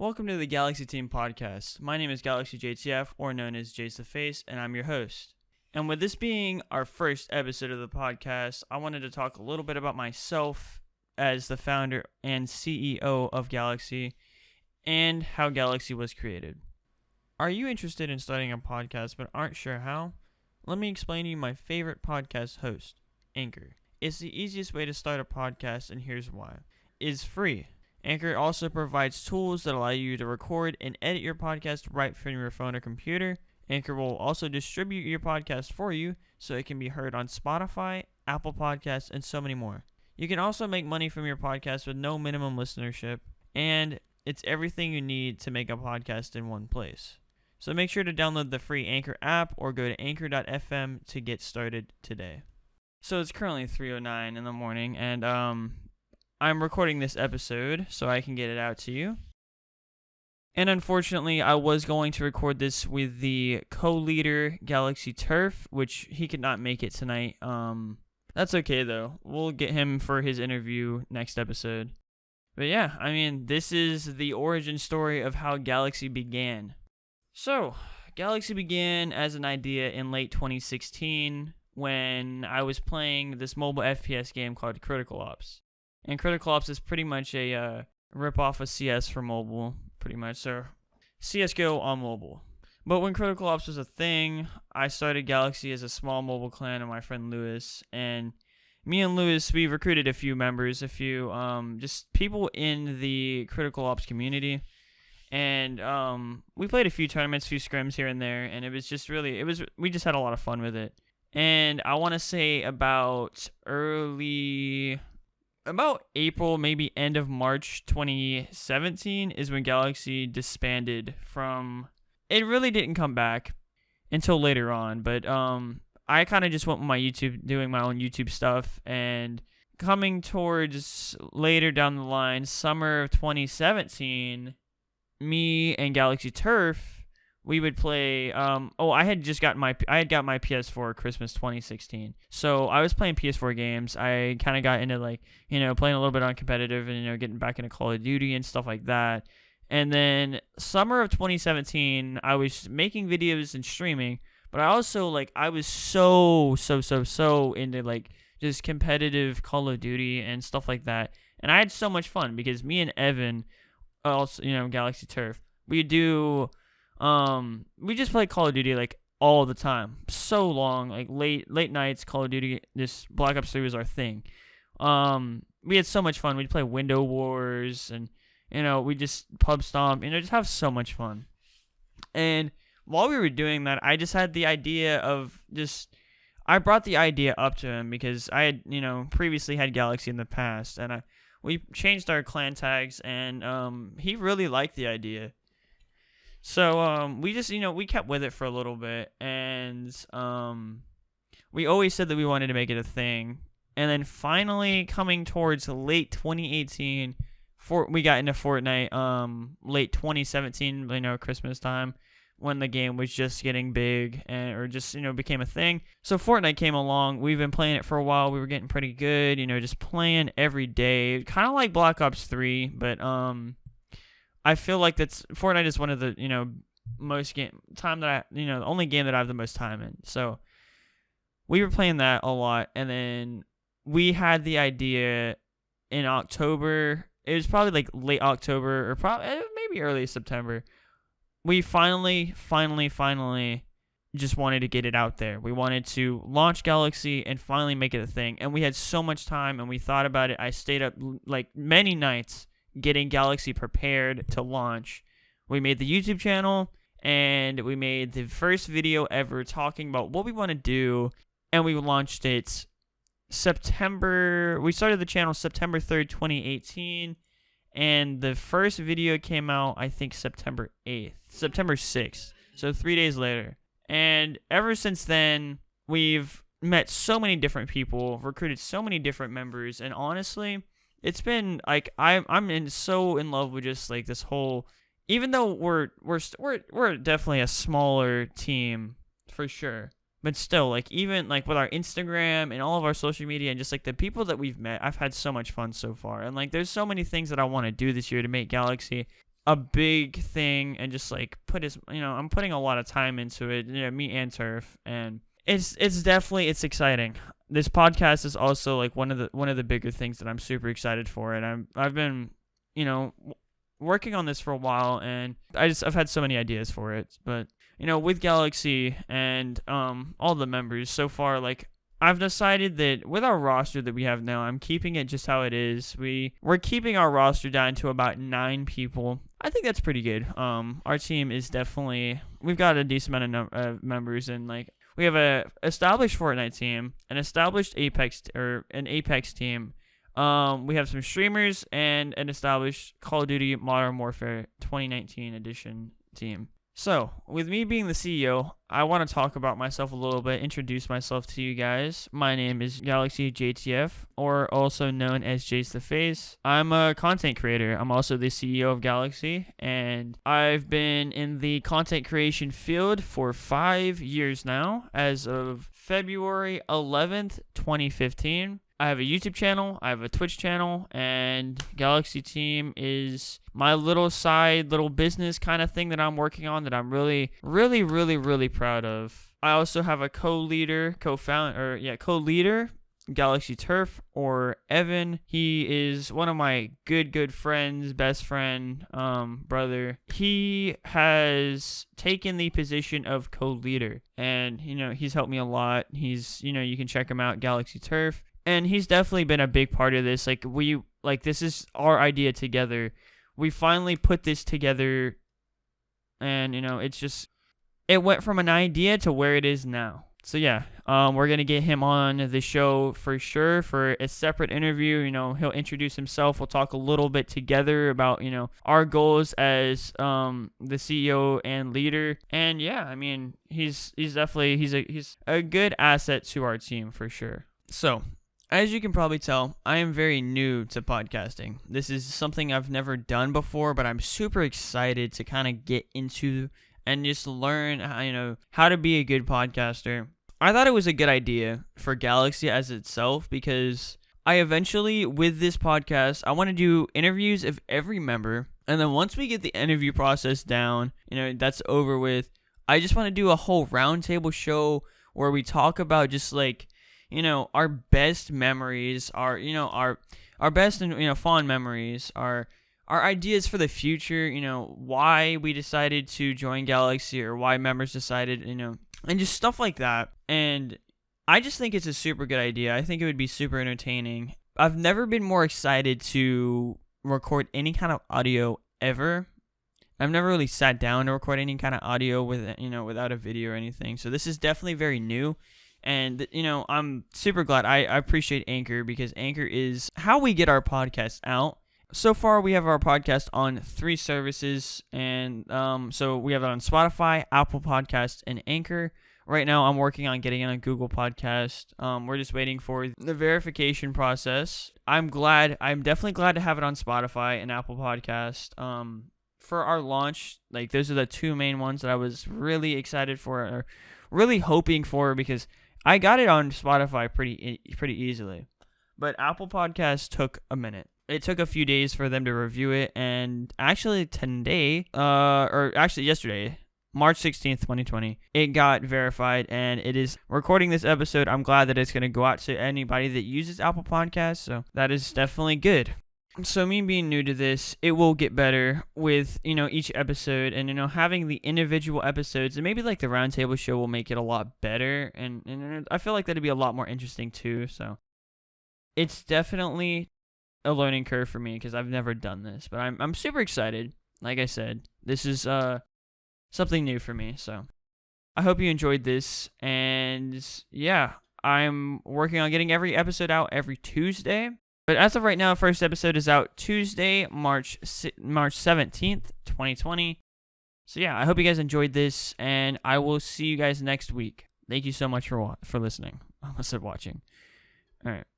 Welcome to the GalaxyTeam Podcast. My name is GalaxyJTF, or known as Jace the Face, and I'm your host. And with this being our first episode of the podcast, I wanted to talk a little bit about myself as the founder and CEO of Galaxy, and how Galaxy was created. Are you interested in starting a podcast but aren't sure how? Let me explain to you my favorite podcast host, Anchor. It's the easiest way to start a podcast, and here's why. It's free. Anchor also provides tools that allow you to record and edit your podcast right from your phone or computer. Anchor will also distribute your podcast for you so it can be heard on Spotify, Apple Podcasts, and so many more. You can also make money from your podcast with no minimum listenership, and it's everything you need to make a podcast in one place. So make sure to download the free Anchor app or go to anchor.fm to get started today. So it's currently 3:09 in the morning, and I'm recording this episode so I can get it out to you. And unfortunately, I was going to record this with the co-leader, GalaxyTurf, which he could not make it tonight. That's okay, though. We'll get him for his interview next episode. But yeah, this is the origin story of how Galaxy began. So, Galaxy began as an idea in late 2016 when I was playing this mobile FPS game called Critical Ops. And Critical Ops is pretty much a rip-off of CS for mobile, pretty much. So, CSGO on mobile. But when Critical Ops was a thing, I started Galaxy as a small mobile clan with my friend Lewis. And me and Lewis, we recruited a few members, just people in the Critical Ops community. And we played a few tournaments, a few scrims here and there. And it was just we just had a lot of fun with it. And I want to say about April, maybe end of March 2017 is when Galaxy disbanded from... It really didn't come back until later on, but I kind of just went with my YouTube, doing my own YouTube stuff, and coming towards later down the line, summer of 2017, me and GalaxyTurf, we would play. I had got my PS4 Christmas 2016, so I was playing PS4 games. I kind of got into playing a little bit on competitive and getting back into Call of Duty and stuff like that. And then summer of 2017, I was making videos and streaming, but I also I was so into just competitive Call of Duty and stuff like that, and I had so much fun because me and Evan, also GalaxyTurf, we just play Call of Duty all the time, so long, late nights. Call of Duty, this Black Ops 3 was our thing. We had so much fun. We'd play Window Wars and we just pub stomp, just have so much fun. And while we were doing that, I just had the idea of I brought the idea up to him because I had previously had Galaxy in the past, and we changed our clan tags, and he really liked the idea. So we just we kept with it for a little bit, and we always said that we wanted to make it a thing. And then finally, coming towards late 2018, we got into Fortnite late 2017, Christmas time, when the game was just getting big or became a thing. So Fortnite came along. We've been playing it for a while. We were getting pretty good, just playing every day, kind of like Black Ops 3, but I feel like Fortnite is one of the the only game that I have the most time in. So we were playing that a lot, and then we had the idea in October. It was probably late October or maybe early September. We finally just wanted to get it out there. We wanted to launch Galaxy and finally make it a thing. And we had so much time, and we thought about it. I stayed up many nights getting Galaxy prepared to launch. We made the YouTube channel, and we made the first video ever talking about what we want to do, and we launched it September. We started the channel September 3rd, 2018, and the first video came out, I think, September 6th, so 3 days later. And ever since then, we've met so many different people, recruited so many different members, and honestly, it's been I'm so in love with just this whole. Even though we're definitely a smaller team for sure, but still even with our Instagram and all of our social media and just the people that we've met, I've had so much fun so far. And there's so many things that I want to do this year to make Galaxy a big thing and just like I'm putting a lot of time into it, me and Turf, and it's definitely exciting. This podcast is also like one of the bigger things that I'm super excited for, and I've been working on this for a while, and I've had so many ideas for it. But with Galaxy and all the members so far, like I've decided that with our roster that we have now, I'm keeping it just how it is. We're keeping our roster down to about 9 people. I think that's pretty good. Our team is we've got a decent amount of members, and like we have a established Fortnite team, an established an Apex team. We have some streamers and an established Call of Duty Modern Warfare 2019 edition team. So, with me being the CEO, I want to talk about myself a little bit, introduce myself to you guys. My name is GalaxyJTF, or also known as Jace the Face. I'm a content creator. I'm also the CEO of Galaxy, and I've been in the content creation field for 5 years now, as of February 11th, 2015. I have a YouTube channel, I have a Twitch channel, and GalaxyTeam is my little business kind of thing that I'm working on that I'm really, really, really, really proud of. I also have a co-leader, GalaxyTurf, or Evan. He is one of my good friends, best friend, brother. He has taken the position of co-leader, and he's helped me a lot. He's you can check him out, GalaxyTurf. And he's definitely been a big part of this. This is our idea together. We finally put this together, and it went from an idea to where it is now. So yeah, we're gonna get him on the show for sure for a separate interview. He'll introduce himself. We'll talk a little bit together about our goals as the CEO and leader. And yeah, he's a good asset to our team for sure. So, as you can probably tell, I am very new to podcasting. This is something I've never done before, but I'm super excited to kind of get into and just learn how to be a good podcaster. I thought it was a good idea for Galaxy as itself, because I eventually, with this podcast, I want to do interviews of every member, and then once we get the interview process down, that's over with, I just want to do a whole roundtable show where we talk about just like our best memories, our best and fond memories, our ideas for the future, why we decided to join Galaxy, or why members decided, and just stuff like that. And I just think it's a super good idea. I think it would be super entertaining. I've never been more excited to record any kind of audio ever. I've never really sat down to record any kind of audio without a video or anything. So this is definitely very new. And, I'm super glad. I appreciate Anchor, because Anchor is how we get our podcast out. So far, we have our podcast on 3 services. And so we have it on Spotify, Apple Podcasts, and Anchor. Right now, I'm working on getting it on Google Podcast. We're just waiting for the verification process. I'm definitely glad to have it on Spotify and Apple Podcast. For our launch, those are the 2 main ones that I was really excited for, or really hoping for, because I got it on Spotify pretty easily, but Apple Podcasts took a minute. It took a few days for them to review it, and actually yesterday, March 16th, 2020, it got verified, and it is recording this episode. I'm glad that it's going to go out to anybody that uses Apple Podcasts, so that is definitely good. So me being new to this, it will get better with, each episode, and, having the individual episodes, and maybe the roundtable show will make it a lot better, and I feel like that'd be a lot more interesting too. So it's definitely a learning curve for me, because I've never done this, but I'm super excited. Like I said, this is something new for me. So I hope you enjoyed this, and yeah, I'm working on getting every episode out every Tuesday. But as of right now, first episode is out Tuesday, March 17th, 2020. So yeah, I hope you guys enjoyed this, and I will see you guys next week. Thank you so much for listening. I almost said watching. All right.